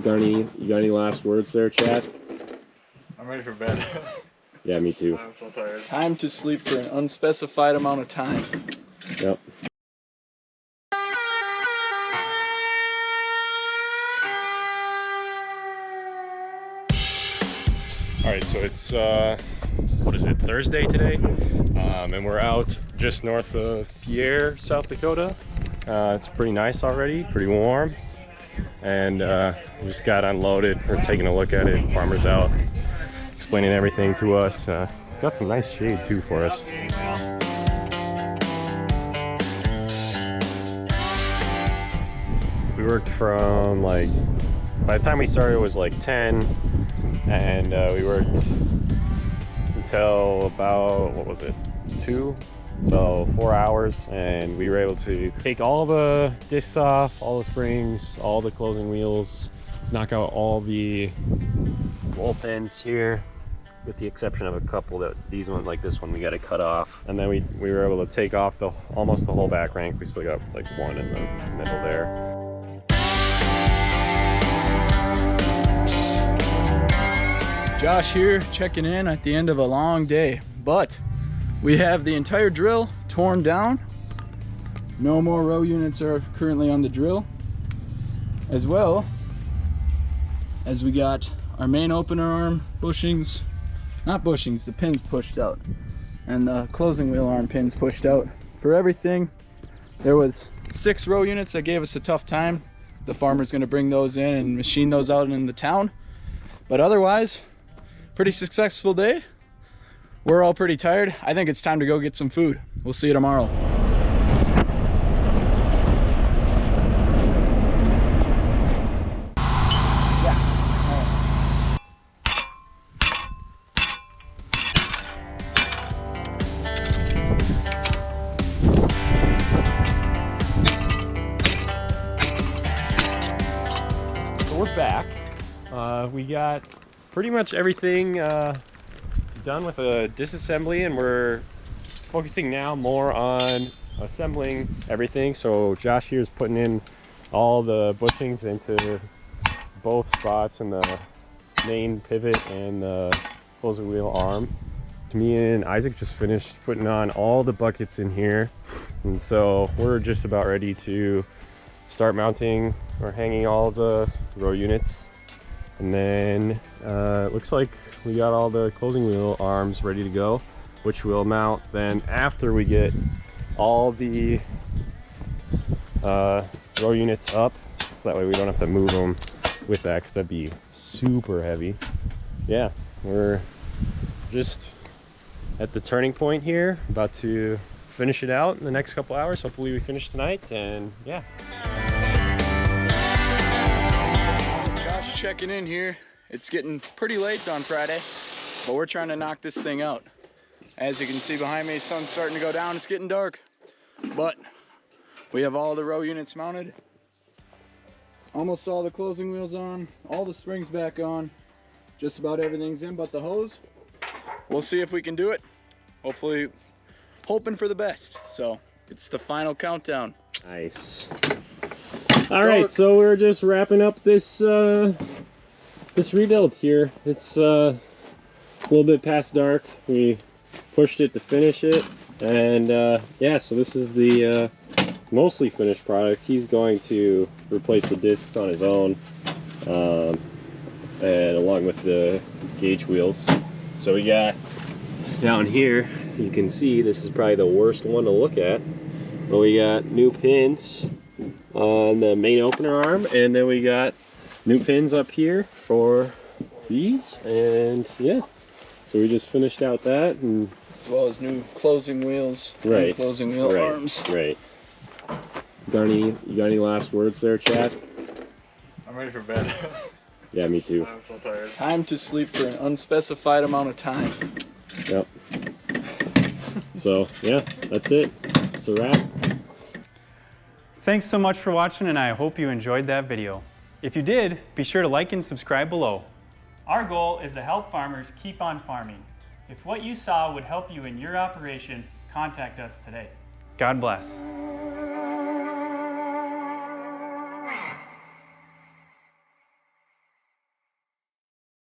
You got any last words there, Chad? I'm ready for bed. Yeah, me too. I'm so tired. Time to sleep for an unspecified amount of time. Yep. All right, so it's what is it, Thursday today, and we're out just north of Pierre, South Dakota. It's pretty nice already, pretty warm, and we just got unloaded. We're taking a look at it. Farmer's out explaining everything to us. Got some nice shade too for us. We worked from like, by the time we started it was like 10, and we worked until about, what was it, 2? So 4 hours, and we were able to take all the discs off, all the springs, all the closing wheels, knock out all the wall pins here, with the exception of a couple that these ones, like this one, we got to cut off. And then we were able to take off almost the whole back rank. We still got like one in the middle there. Josh here, checking in at the end of a long day, but we have the entire drill torn down. No more row units are currently on the drill, as well as we got our main opener arm bushings, not bushings, the pins pushed out, and the closing wheel arm pins pushed out. For everything, there was 6 row units that gave us a tough time. The farmer's gonna bring those in and machine those out in the town, but otherwise, pretty successful day. We're all pretty tired. I think it's time to go get some food. We'll see you tomorrow. So we're back. We got pretty much everything done with a disassembly, and we're focusing now more on assembling everything. So Josh here is putting in all the bushings into both spots in the main pivot and the closing wheel arm. Me and Isaac just finished putting on all the buckets in here, and so we're just about ready to start mounting or hanging all the row units. And then it looks like we got all the closing wheel arms ready to go, which we'll mount then after we get all the row units up, so that way we don't have to move them with that, because that'd be super heavy. Yeah, we're just at the turning point here, about to finish it out in the next couple hours. Hopefully we finish tonight, and yeah. Checking in here. It's getting pretty late on Friday, but we're trying to knock this thing out. As you can see behind me, sun's starting to go down. It's getting dark, but we have all the row units mounted, almost all the closing wheels on, all the springs back on, just about everything's in but the hose. We'll see if we can do it. Hopefully, hoping for the best. So it's the final countdown. Nice. All right, so we're just wrapping up this this rebuild here. It's a little bit past dark. We pushed it to finish it, and yeah, so this is the mostly finished product. He's going to replace the discs on his own, and along with the gauge wheels. So we got down here, you can see this is probably the worst one to look at, but we got new pins on the main opener arm, and then we got new pins up here for these, and yeah, so we just finished out that, and as well as new closing wheels, right, and closing wheel arms. Right. You got any last words there, Chad? I'm ready for bed. Yeah, me too. I'm so tired. Time to sleep for an unspecified amount of time. Yep. So yeah, that's it. It's a wrap. Thanks so much for watching, and I hope you enjoyed that video. If you did, be sure to like and subscribe below. Our goal is to help farmers keep on farming. If what you saw would help you in your operation, contact us today. God bless.